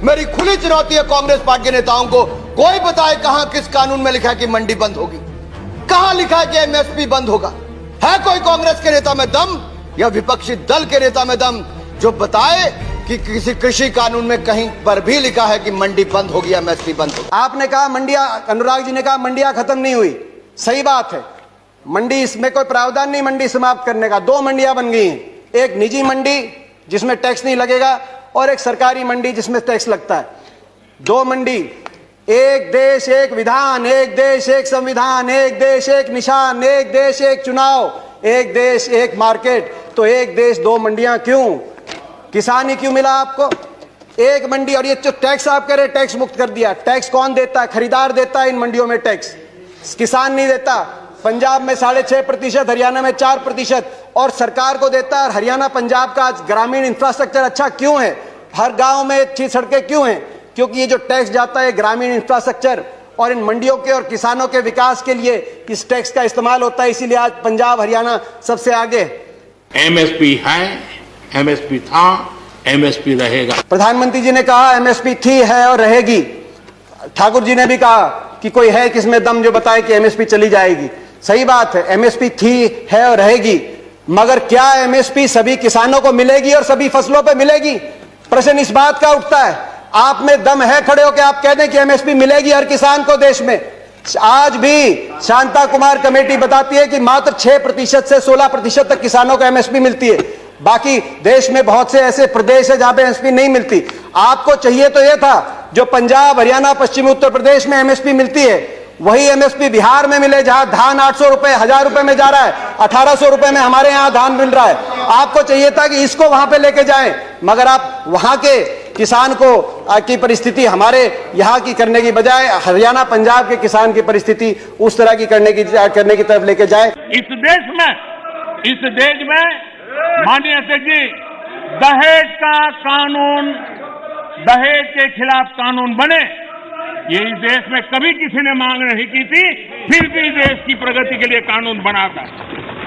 मेरी खुली चुनौती है कांग्रेस पार्टी के नेताओं को, कोई बताए कहां किस कानून में लिखा है कि मंडी बंद होगी, कहां लिखा है कि एमएसपी बंद होगा। है कोई कांग्रेस के नेता में दम या विपक्षी दल के नेता में दम जो बताए कि किसी कृषि कानून में कहीं पर भी लिखा है कि मंडी बंद होगी, एमएसपी बंद होगी। आपने कहा मंडियां, अनुराग जी ने कहा मंडियां खत्म नहीं हुई, सही बात है। मंडी, इसमें कोई प्रावधान नहीं मंडी समाप्त करने का। 2 मंडियां बन गई हैं, एक निजी मंडी जिसमें टैक्स नहीं लगेगा और एक सरकारी मंडी जिसमें टैक्स लगता है। 2 मंडी, एक देश एक विधान, एक देश एक संविधान, एक देश एक निशान, एक देश एक चुनाव, एक देश एक मार्केट। तो एक देश 2 मंडियां क्यों? किसान ही क्यों मिला आपको? एक मंडी। और ये जो टैक्स आप कह रहे टैक्स मुक्त कर दिया, टैक्स कौन देता है? खरीदार देता है इन मंडियों में टैक्स, किसान नहीं देता। पंजाब में 6.5%, हरियाणा में 4% और सरकार को देता है। हरियाणा पंजाब का आज ग्रामीण इंफ्रास्ट्रक्चर अच्छा क्यों है? हर गांव में अच्छी सड़कें क्यों हैं? क्योंकि ये जो टैक्स जाता है ग्रामीण इंफ्रास्ट्रक्चर और इन मंडियों के और किसानों के विकास के लिए इस टैक्स का इस्तेमाल होता है। इसीलिए आज पंजाब हरियाणा सबसे आगे। एमएसपी है, एमएसपी था, एमएसपी रहेगा। प्रधानमंत्री जी ने कहा एमएसपी थी, है और रहेगी। ठाकुर जी ने भी कहा कि कोई है किसमें दम जो बताए कि एमएसपी चली जाएगी। सही बात है, एमएसपी थी, है और रहेगी, मगर क्या एमएसपी सभी किसानों को मिलेगी और सभी फसलों पे मिलेगी? प्रश्न इस बात का उठता है। आप में दम है खड़े होकर आप कह दें कि एमएसपी मिलेगी हर किसान को देश में? आज भी शांता कुमार कमेटी बताती है कि मात्र 6% से 16% तक किसानों को एमएसपी मिलती है। बाकी देश में बहुत से ऐसे प्रदेश है जहां पे एमएसपी नहीं मिलती। आपको चाहिए तो यह था जो पंजाब, हरियाणा, पश्चिमी उत्तर प्रदेश में एमएसपी मिलती है वही एमएसपी बिहार में मिले, जहां धान 800 रुपए, 1000 रुपए में जा रहा है, 1800 रुपए में हमारे यहां धान मिल रहा है। आपको चाहिए था कि इसको वहां पे लेके जाएं, मगर आप वहां के किसान को की परिस्थिति हमारे यहाँ की करने की बजाय हरियाणा पंजाब के किसान की परिस्थिति उस तरह की करने की तरफ लेके जाए। इस देश में माननीय अध्यक्ष जी, दहेज का कानून, दहेज के खिलाफ कानून बने, ये इस देश में कभी किसी ने मांग नहीं की थी, फिर भी देश की प्रगति के लिए कानून बना था।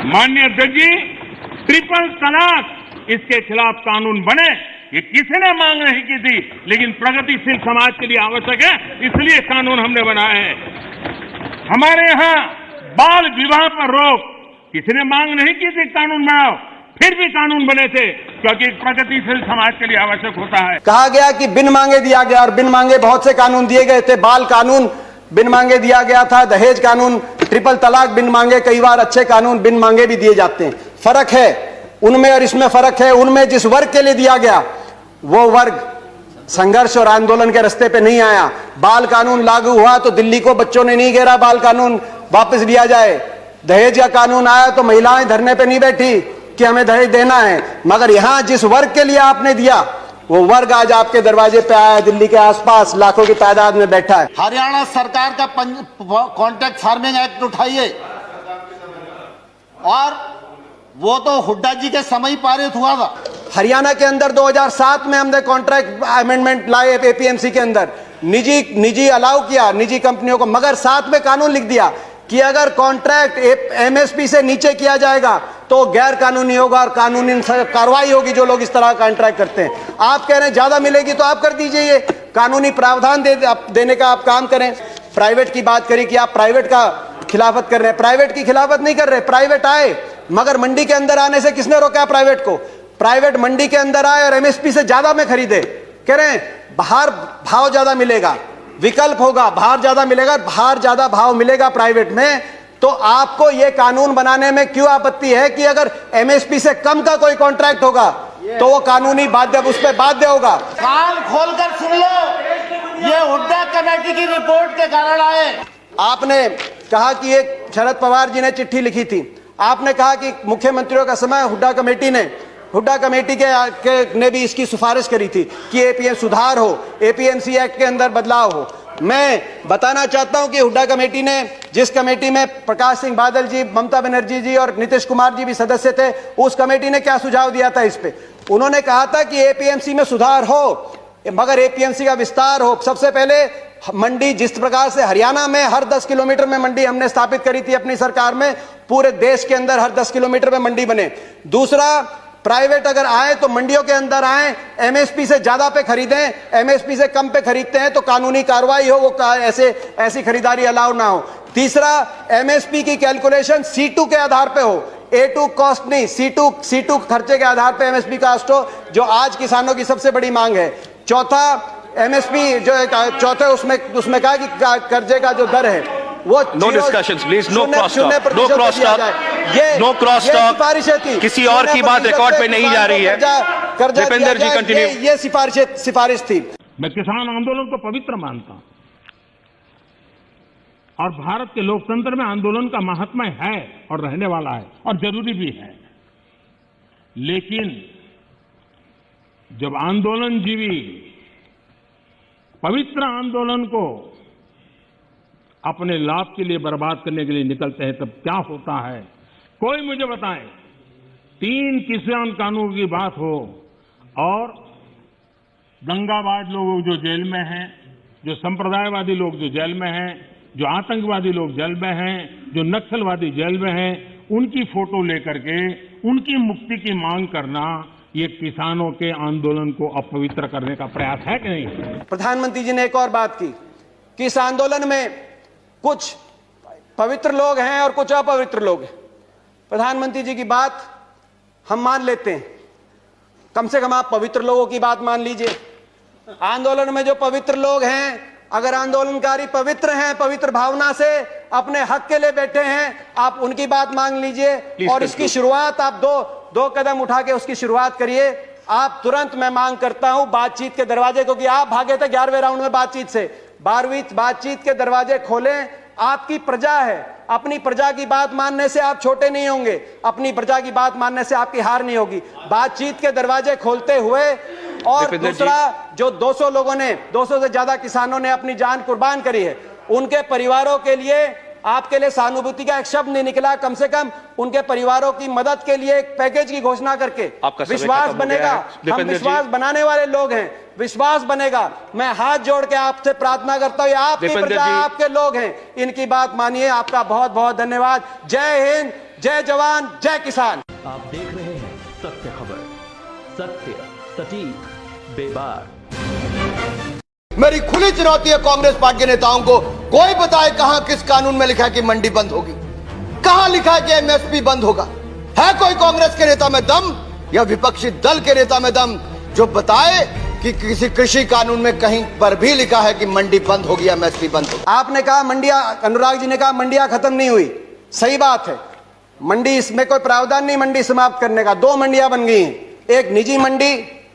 माननीय अध्यक्ष जी, ट्रिपल तलाक, इसके खिलाफ कानून बने, ये किसी ने मांग नहीं की थी, लेकिन प्रगतिशील समाज के लिए आवश्यक है, इसलिए कानून हमने बनाए हैं। हमारे यहाँ बाल विवाह पर रोक, किसी ने मांग नहीं की थी कानून बनाओ, फिर भी कानून बने थे, क्योंकि प्रगतिशील समाज के लिए आवश्यक होता है। कहा गया कि बिन मांगे दिया गया, और बिन मांगे बहुत से कानून दिए गए थे। बाल कानून बिन मांगे दिया गया था, दहेज कानून, ट्रिपल तलाक बिन मांगे, कई बार अच्छे कानून बिन मांगे भी दिए जाते हैं। फर्क है उनमें और इसमें फर्क है। उनमें जिस वर्ग के लिए दिया गया वो वर्ग संघर्ष और आंदोलन के रास्ते पे नहीं आया। बाल कानून लागू हुआ तो दिल्ली को बच्चों ने नहीं घेरा बाल कानून वापस लिया जाए। दहेज का कानून आया तो महिलाएं धरने पे नहीं बैठी कि हमें दहेज देना है, मगर यहां जिस वर्ग के लिए आपने दिया वो वर्ग आज आपके दरवाजे पे आया, दिल्ली के आसपास लाखों की तादाद में बैठा है। हरियाणा सरकार का कॉन्ट्रैक्ट फार्मिंग एक्ट उठाइए, और वो तो हुड्डा जी के समय पारित हुआ था। हरियाणा के अंदर 2007 में हमने कॉन्ट्रैक्ट अमेंडमेंट लाए एपीएमसी के अंदर, निजी अलाउ किया निजी कंपनियों को, मगर साथ में कानून लिख दिया कि अगर कॉन्ट्रैक्ट एमएसपी से नीचे किया जाएगा तो गैर कानूनी होगा और कानूनी कार्रवाई होगी जो लोग इस तरह कॉन्ट्रैक्ट करते हैं। आप कह रहे हैं ज्यादा मिलेगी तो आप कर दीजिए, ये कानूनी प्रावधान देने का आप काम करें। प्राइवेट की बात करें कि आप प्राइवेट का खिलाफत कर रहे हैं, प्राइवेट की खिलाफत नहीं कर रहे। प्राइवेट आए, मगर मंडी के अंदर आने से किसने रोका प्राइवेट को? प्राइवेट मंडी के अंदर आए और एमएसपी से ज्यादा में खरीदे। कह रहे हैं बाहर भाव ज्यादा मिलेगा, विकल्प होगा, बाहर ज्यादा मिलेगा, बाहर ज्यादा भाव मिलेगा प्राइवेट में। तो आपको यह कानून बनाने में क्यों आपत्ति है कि अगर एमएसपी से कम का कोई कॉन्ट्रैक्ट होगा तो वो कानूनी बाध्य, उस पर बाध्य होगा। कान खोलकर सुन लो, ये हुड्डा कमेटी की रिपोर्ट के कारण आए। आपने कहा कि एक शरद पवार जी ने चिट्ठी लिखी थी, आपने कहा कि मुख्यमंत्रियों का समय हुड्डा कमेटी ने भी इसकी सिफारिश करी थी कि एपीएम सुधार हो, एपीएमसी एक्ट के अंदर बदलाव हो। मैं बताना चाहता हूं कि हुड्डा कमेटी ने, जिस कमेटी में प्रकाश सिंह बादल जी, ममता बनर्जी जी और नीतीश कुमार जी भी सदस्य थे, उस कमेटी ने क्या सुझाव दिया था इस पे? उन्होंने कहा था कि एपीएमसी में सुधार हो, मगर एपीएमसी का विस्तार हो। सबसे पहले मंडी, जिस प्रकार से हरियाणा में हर 10 किलोमीटर में मंडी हमने स्थापित करी थी अपनी सरकार में, पूरे देश के अंदर हर 10 किलोमीटर में मंडी बने। दूसरा, प्राइवेट अगर आए तो मंडियों के अंदर आए, एमएसपी से ज्यादा पे खरीदें, एमएसपी से कम पे खरीदते हैं तो कानूनी कार्रवाई हो, वो ऐसी खरीदारी अलाउ ना हो। तीसरा, एमएसपी की कैलकुलेशन C2 के आधार पे हो, A2 कॉस्ट नहीं, C2 खर्चे के आधार पे एमएसपी कास्ट हो, जो आज किसानों की सबसे बड़ी मांग है। चौथा, एमएसपी जो चौथे उसमें कहा कि कर्जे का जो दर है वो no discussions please, no cross talk, no cross talk, no cross talk. किसी और की बात रिकॉर्ड पे नहीं जा रही है। दीपेंद्र जी कंटिन्यू। ये सिफारिश थी। मैं किसान आंदोलन को पवित्र मानता हूं और भारत के लोकतंत्र में आंदोलन का महात्म्य है और रहने वाला है और जरूरी भी है। लेकिन जब आंदोलनजीवी पवित्र आंदोलन को अपने लाभ के लिए बर्बाद करने के लिए निकलते हैं तब क्या होता है? कोई मुझे बताए, 3 किसान कानून की बात हो और दंगाबाज लोग जो जेल में हैं, जो संप्रदायवादी लोग जो जेल में हैं, जो आतंकवादी लोग जेल में हैं, जो नक्सलवादी जेल में हैं, उनकी फोटो लेकर के उनकी मुक्ति की मांग करना, ये किसानों के आंदोलन को अपवित्र करने का प्रयास है कि नहीं? प्रधानमंत्री जी ने एक और बात की कि इस आंदोलन में कुछ पवित्र लोग हैं और कुछ अपवित्र लोग हैं। प्रधानमंत्री जी की बात हम मान लेते हैं, कम से कम आप पवित्र लोगों की बात मान लीजिए। आंदोलन में जो पवित्र लोग हैं, अगर आंदोलनकारी पवित्र हैं, पवित्र भावना से अपने हक के लिए बैठे हैं, आप उनकी बात मान लीजिए और इसकी शुरुआत आप दो कदम उठा के उसकी शुरुआत करिए। आप तुरंत, मैं मांग करता हूं, बातचीत के दरवाजे, क्योंकि आप भागे थे 11वें राउंड में बातचीत से, 12वीं बातचीत के दरवाजे खोलें। आपकी प्रजा है, अपनी प्रजा की बात मानने से आप छोटे नहीं होंगे, अपनी प्रजा की बात मानने से आपकी हार नहीं होगी। बातचीत के दरवाजे खोलते हुए, और दूसरा, जो 200 लोगों ने, 200 से ज्यादा किसानों ने अपनी जान कुर्बान करी है, उनके परिवारों के लिए आपके लिए सहानुभूति का एक शब्द नहीं निकला, कम से कम उनके परिवारों की मदद के लिए एक पैकेज की घोषणा करके विश्वास बनेगा। हम विश्वास बनाने वाले लोग हैं, विश्वास बनेगा। मैं हाथ जोड़ के आपसे प्रार्थना करता हूं, आपकी प्रजा, आपके लोग हैं, इनकी बात मानिए। आपका बहुत बहुत धन्यवाद। जय हिंद, जय जवान, जय किसान। आप देख रहे हैं सत्य खबर, सत्य सटीक बेबाक। मेरी खुली चुनौती है कांग्रेस पार्टी के नेताओं को, कोई बताए कहां किस कानून में लिखा है कि मंडी बंद होगी? कहां लिखा है कि एमएसपी बंद होगा? है कोई कांग्रेस के नेता में दम या विपक्षी दल के नेता में दम जो बताए कि किसी कृषि कानून में कहीं पर भी लिखा है कि मंडी बंद होगी, एमएसपी बंद होगी? आपने कहा मंडियां, अनुराग जी ने कहा मंडियां खत्म नहीं हुई, सही बात है। मंडी, इसमें कोई प्रावधान नहीं मंडी समाप्त करने का। 2 मंडियां बन गई हैं, एक निजी मंडी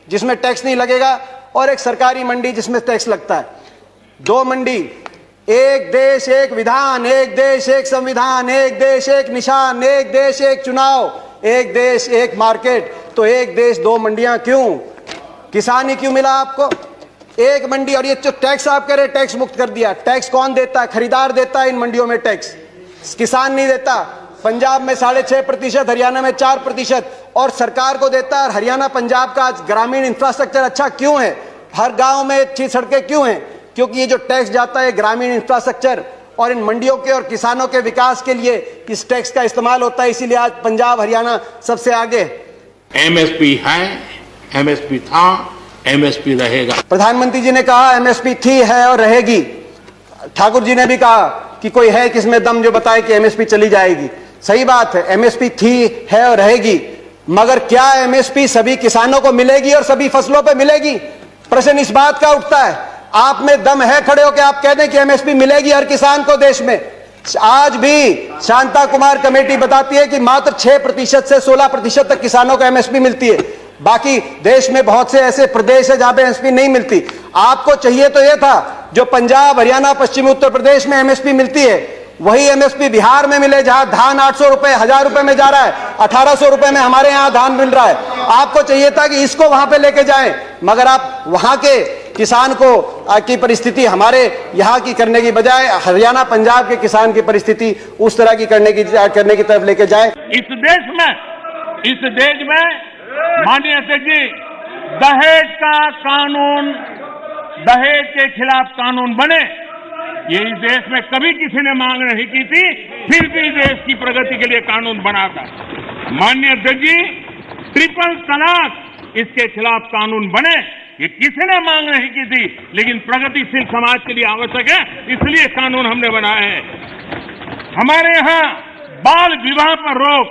जिसमें टैक्स नहीं लगेगा और एक सरकारी मंडी जिसमें टैक्स लगता है। 2 मंडी, एक देश एक विधान, एक देश एक संविधान, एक देश एक निशान, एक देश एक चुनाव, एक देश एक मार्केट। तो एक देश 2 मंडियां क्यों? किसान ही क्यों मिला आपको? एक मंडी। और ये जो टैक्स आप कह रहे टैक्स मुक्त कर दिया, टैक्स कौन देता है? खरीदार देता है इन मंडियों में टैक्स, किसान नहीं देता। पंजाब में 6.5%, हरियाणा में 4% और सरकार को देता है। हरियाणा, पंजाब का आज ग्रामीण इंफ्रास्ट्रक्चर अच्छा क्यों है? हर गांव में अच्छी सड़कें क्यों हैं? क्योंकि ये जो टैक्स जाता है ग्रामीण इंफ्रास्ट्रक्चर और इन मंडियों के और किसानों के विकास के लिए इस टैक्स का इस्तेमाल होता है। इसीलिए आज पंजाब, हरियाणा सबसे आगे। एमएसपी है, एमएसपी था, एमएसपी रहेगा। प्रधानमंत्री जी ने कहा एमएसपी थी, है और रहेगी। ठाकुर जी ने भी कहा कि कोई है किसमें दम जो बताए कि एमएसपी चली जाएगी। सही बात है, एमएसपी थी, है और रहेगी, मगर क्या एमएसपी सभी किसानों को मिलेगी और सभी फसलों पे मिलेगी? प्रश्न इस बात का उठता है। आप में दम है खड़े होकर आप कह दें कि एमएसपी मिलेगी हर किसान को देश में? आज भी शांता कुमार कमेटी बताती है कि मात्र 6% से 16% तक किसानों को एमएसपी मिलती है। बाकी देश में बहुत से ऐसे प्रदेश है जहां पे एमएसपी नहीं मिलती। आपको चाहिए तो यह था जो पंजाब, हरियाणा, पश्चिमी उत्तर प्रदेश में एमएसपी मिलती है, वही एमएसपी बिहार में मिले, जहां धान 800 रुपए, 1000 रुपए में जा रहा है, 1800 रुपए में हमारे यहां धान मिल रहा है। आपको चाहिए था कि इसको वहां पे लेके जाएं, मगर आप वहां के किसान को की परिस्थिति हमारे यहां की करने की बजाय हरियाणा, पंजाब के किसान की परिस्थिति उस तरह की करने की तरफ लेके जाएं। इस देश में माननीय अध्यक्ष जी, दहेज का कानून, दहेज के खिलाफ कानून बने, ये इस देश में कभी किसी ने मांग नहीं की थी, फिर भी देश की प्रगति के लिए कानून बना था। माननीय अध्यक्ष जी, ट्रिपल तलाक इसके खिलाफ कानून बने, ये किसी ने मांग नहीं की थी, लेकिन प्रगतिशील समाज के लिए आवश्यक है, इसलिए कानून हमने बनाए हैं। हमारे यहां बाल विवाह पर रोक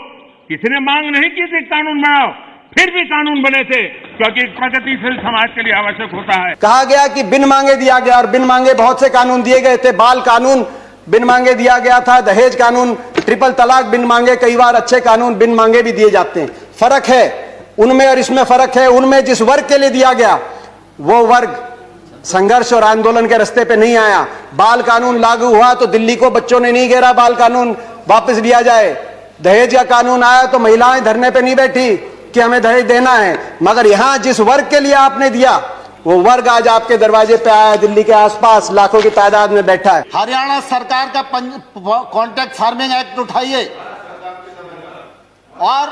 किसी ने मांग नहीं की थी कानून बनाओ, फिर भी कानून बने थे, क्योंकि प्रगतिशील समाज के लिए आवश्यक होता है। कहा गया कि बिन मांगे दिया गया, और बिन मांगे बहुत से कानून दिए गए थे। बाल कानून बिन मांगे दिया गया था, दहेज कानून, ट्रिपल तलाक बिन मांगे, कई बार अच्छे कानून बिन मांगे भी दिए जाते हैं। फर्क है उनमें और इसमें फर्क है। उनमें जिस वर्ग के लिए दिया गया वो वर्ग संघर्ष और आंदोलन के रास्ते पे नहीं आया। बाल कानून लागू हुआ तो दिल्ली को बच्चों ने नहीं घेरा बाल कानून वापस लिया जाए। दहेज का कानून आया तो महिलाएं धरने पे नहीं बैठी कि हमें दहेज देना है। मगर यहां जिस वर्ग के लिए आपने दिया वो वर्ग आज आपके दरवाजे पे आया, दिल्ली के आसपास लाखों की तादाद में बैठा है। हरियाणा सरकार का कॉन्ट्रैक्ट फार्मिंग एक्ट उठाइए, और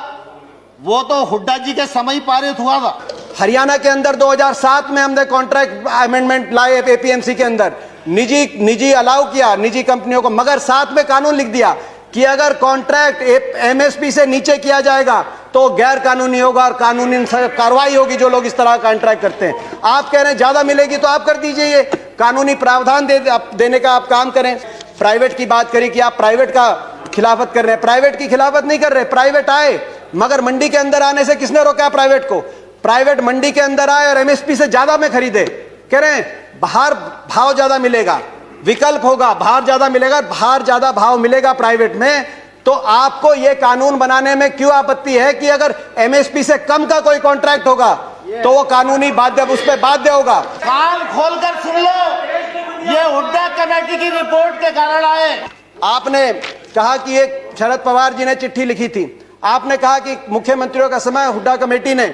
वो तो हुड्डा जी के समय पारित हुआ था। हरियाणा के अंदर 2007 में हमने कॉन्ट्रैक्ट अमेंडमेंट लाए एपीएमसी के अंदर, निजी अलाउ किया निजी कंपनियों को, मगर साथ में कानून लिख दिया कि अगर कॉन्ट्रैक्ट एमएसपी से नीचे किया जाएगा तो गैर कानूनी होगा और कानूनी कार्रवाई होगी जो लोग इस तरह का कॉन्ट्रैक्ट करते हैं। आप कह रहे हैं ज्यादा मिलेगी तो आप कर दीजिए, ये कानूनी प्रावधान देने का आप काम करें। प्राइवेट की बात करें कि आप प्राइवेट का खिलाफत कर रहे हैं, प्राइवेट की खिलाफत नहीं कर रहे। प्राइवेट आए, मगर मंडी के अंदर आने से किसने रोका प्राइवेट को? प्राइवेट मंडी के अंदर आए और एमएसपी से ज्यादा में खरीदे। कह रहे हैं बाहर भाव ज्यादा मिलेगा, विकल्प होगा, बाहर ज्यादा मिलेगा, बाहर ज्यादा भाव मिलेगा प्राइवेट में। तो आपको यह कानून बनाने में क्यों आपत्ति है कि अगर एमएसपी से कम का कोई कॉन्ट्रैक्ट होगा तो वो कानूनी बाध्य, उस पर बाध्य होगा। कान खोलकर सुन लो, ये हुड्डा कमेटी की रिपोर्ट के कारण आए। आपने कहा कि एक शरद पवार जी ने चिट्ठी लिखी थी, आपने कहा कि मुख्यमंत्रियों का समय हुड्डा कमेटी ने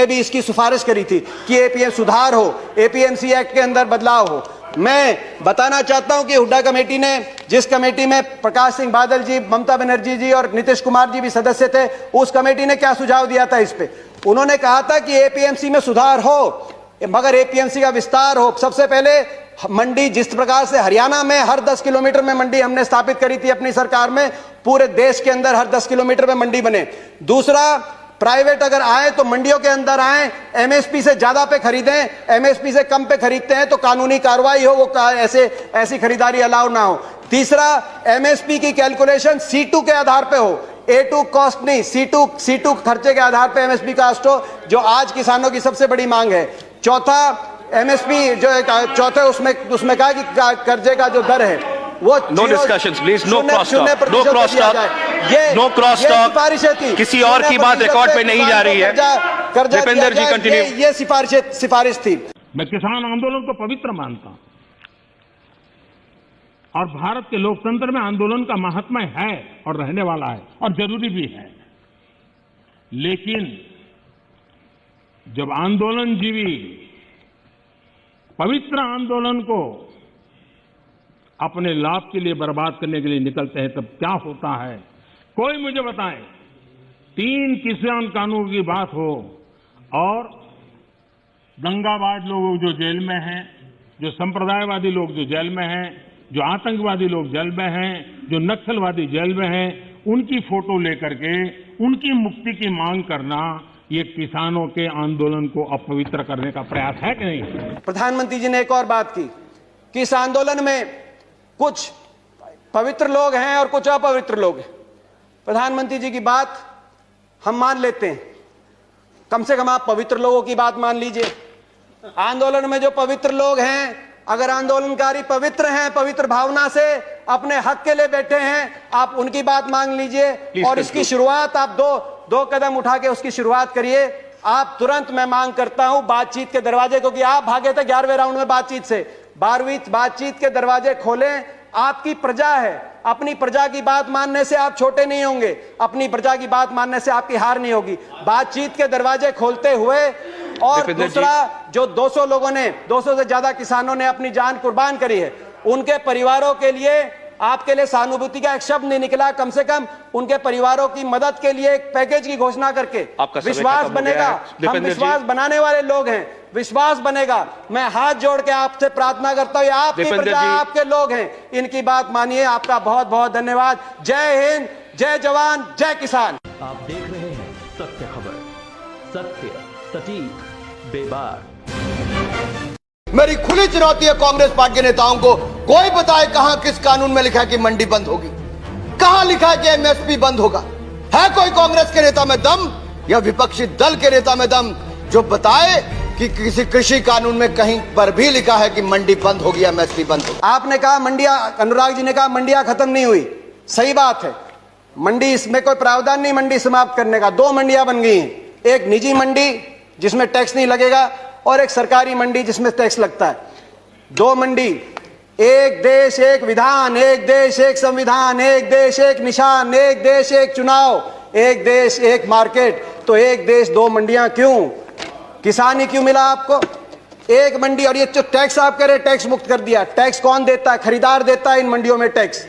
भी इसकी सिफारिश करी थी कि एपीएम सुधार हो, एपीएमसी एक्ट के अंदर बदलाव हो। मैं बताना चाहता हूं कि हुड्डा कमेटी ने, जिस कमेटी में प्रकाश सिंह बादल जी, ममता बनर्जी जी और नीतीश कुमार जी भी सदस्य थे, उस कमेटी ने क्या सुझाव दिया था इस पे? उन्होंने कहा था कि एपीएमसी में सुधार हो, मगर एपीएमसी का विस्तार हो। सबसे पहले मंडी, जिस प्रकार से हरियाणा में हर 10 किलोमीटर में मंडी हमने स्थापित करी थी अपनी सरकार में, पूरे देश के अंदर हर 10 किलोमीटर में मंडी बने। दूसरा, प्राइवेट अगर आए तो मंडियों के अंदर आए, एमएसपी से ज्यादा पे खरीदें, एमएसपी से कम पे खरीदते हैं तो कानूनी कार्रवाई हो, वो ऐसी खरीदारी अलाउ ना हो। तीसरा, एमएसपी की कैलकुलेशन C2 के आधार पे हो, A2 कॉस्ट नहीं, C2 खर्चे के आधार पे एमएसपी कास्ट हो, जो आज किसानों की सबसे बड़ी मांग है। चौथा, एमएसपी जो चौथे उसमें कहा कि कर्जे का जो दर है वो no discussions please, no cross talk, no cross talk, no cross talk. किसी और की बात रिकॉर्ड पे नहीं जा रही है। दीपेंद्र जी कंटिन्यू। ये सिफारिश थी। मैं किसान आंदोलन को पवित्र मानता हूं और भारत के लोकतंत्र में आंदोलन का महात्म्य है और रहने वाला है और जरूरी भी है। लेकिन जब आंदोलनजीवी पवित्र आंदोलन को अपने लाभ के लिए बर्बाद करने के लिए निकलते हैं, तब क्या होता है? कोई मुझे बताए, 3 किसान कानून की बात हो और दंगाबाज लोग जो जेल में हैं, जो संप्रदायवादी लोग जो जेल में हैं, जो आतंकवादी लोग जेल में हैं, जो नक्सलवादी जेल में हैं, उनकी फोटो लेकर के उनकी मुक्ति की मांग करना, ये किसानों के आंदोलन को अपवित्र करने का प्रयास है कि नहीं? प्रधानमंत्री जी ने एक और बात की कि इस आंदोलन में कुछ पवित्र लोग हैं और कुछ अपवित्र लोग हैं। प्रधानमंत्री जी की बात हम मान लेते हैं, कम से कम आप पवित्र लोगों की बात मान लीजिए। आंदोलन में जो पवित्र लोग हैं, अगर आंदोलनकारी पवित्र हैं, पवित्र भावना से अपने हक के लिए बैठे हैं, आप उनकी बात मान लीजिए और इसकी शुरुआत आप दो कदम उठा के उसकी शुरुआत करिए। आप तुरंत, मैं मांग करता हूं, बातचीत के दरवाजे, क्योंकि आप भागे थे 11वें राउंड में बातचीत से, 12वीं बातचीत के दरवाजे खोलें। आपकी प्रजा है, अपनी प्रजा की बात मानने से आप छोटे नहीं होंगे, अपनी प्रजा की बात मानने से आपकी हार नहीं होगी। बातचीत के दरवाजे खोलते हुए, और दूसरा, जो 200 लोगों ने, 200 से ज्यादा किसानों ने अपनी जान कुर्बान करी है, उनके परिवारों के लिए आपके लिए सहानुभूति का एक शब्द नहीं निकला। कम से कम उनके परिवारों की मदद के लिए एक पैकेज की घोषणा करके विश्वास बनेगा। हम विश्वास बनाने वाले लोग हैं, विश्वास बनेगा। मैं हाथ जोड़ के आपसे प्रार्थना करता हूं, आपकी प्रजा, आपके लोग हैं, इनकी बात मानिए। आपका बहुत बहुत धन्यवाद। जय हिंद, जय जवान, जय किसान। आप देख रहे हैं सत्य खबर, सत्य, सटीक, बेबाक। मेरी खुली चुनौती है कांग्रेस पार्टी के नेताओं को, कोई बताए कहां किस कानून में लिखा है कि मंडी बंद होगी, कहां लिखा है कि एमएसपी बंद होगा। है कोई कांग्रेस के नेता में दम या विपक्षी दल के नेता में दम जो बताए कि किसी कृषि कानून में कहीं पर भी लिखा है कि मंडी बंद होगी, एमएसपी बंद होगी। आपने कहा मंडियां, अनुराग जी ने कहा मंडियां खत्म नहीं हुई, सही बात है। मंडी, इसमें कोई प्रावधान नहीं मंडी समाप्त करने का। 2 मंडियां बन गई हैं, एक निजी मंडी जिसमें टैक्स नहीं लगेगा और एक सरकारी मंडी जिसमें टैक्स लगता है। 2 मंडी, एक देश एक विधान, एक देश एक संविधान, एक देश एक निशान, एक देश एक चुनाव, एक देश एक मार्केट। तो एक देश 2 मंडियां क्यों? किसान ही क्यों मिला आपको? एक मंडी। और ये जो टैक्स आप कह रहे टैक्स मुक्त कर दिया, टैक्स कौन देता है? खरीदार देता है इन मंडियों में टैक्स,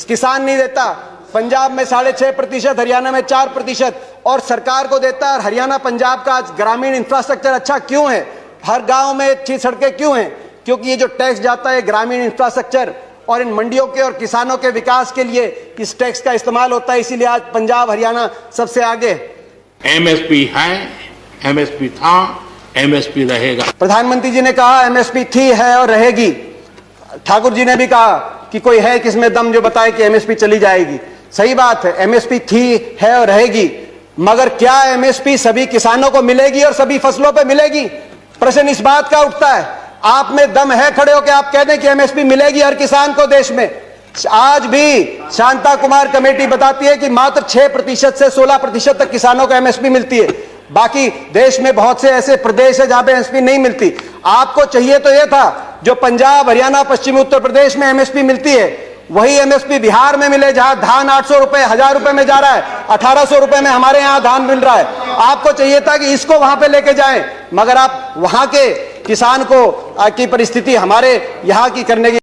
किसान नहीं देता। पंजाब में 6.5%, हरियाणा में 4% और सरकार को देता है। हरियाणा पंजाब का आज ग्रामीण इंफ्रास्ट्रक्चर अच्छा क्यों है? हर गांव में अच्छी सड़कें क्यों हैं? क्योंकि ये जो टैक्स जाता है ग्रामीण इंफ्रास्ट्रक्चर और इन मंडियों के और किसानों के विकास के लिए इस टैक्स का इस्तेमाल होता है। इसीलिए आज पंजाब हरियाणा सबसे आगे है। एमएसपी है, एमएसपी था, एमएसपी रहेगा। प्रधानमंत्री जी ने कहा एमएसपी थी, है और रहेगी। ठाकुर जी ने भी कहा कि कोई है किसमें दम जो बताए कि एमएसपी चली जाएगी। सही बात है, एमएसपी थी, है और रहेगी। मगर क्या एमएसपी सभी किसानों को मिलेगी और सभी फसलों पर मिलेगी? प्रश्न इस बात का उठता है। आप में दम है खड़े होकर आप कह दें कि एमएसपी मिलेगी हर किसान को देश में? आज भी शांता कुमार कमेटी बताती है कि मात्र 6% से 16% तक किसानों को एमएसपी मिलती है। बाकी देश में बहुत से ऐसे प्रदेश है जहां पे एमएसपी नहीं मिलती। आपको चाहिए तो यह था जो पंजाब, हरियाणा, पश्चिमी उत्तर प्रदेश में एमएसपी मिलती है वही एमएसपी बिहार में मिले, जहां धान 800 रुपए, 1000 रुपए में जा रहा है, 1800 रुपए में हमारे यहां धान मिल रहा है। आपको चाहिए था कि इसको वहां पे लेके जाएं, मगर आप वहां के किसान को की परिस्थिति हमारे यहां की करने की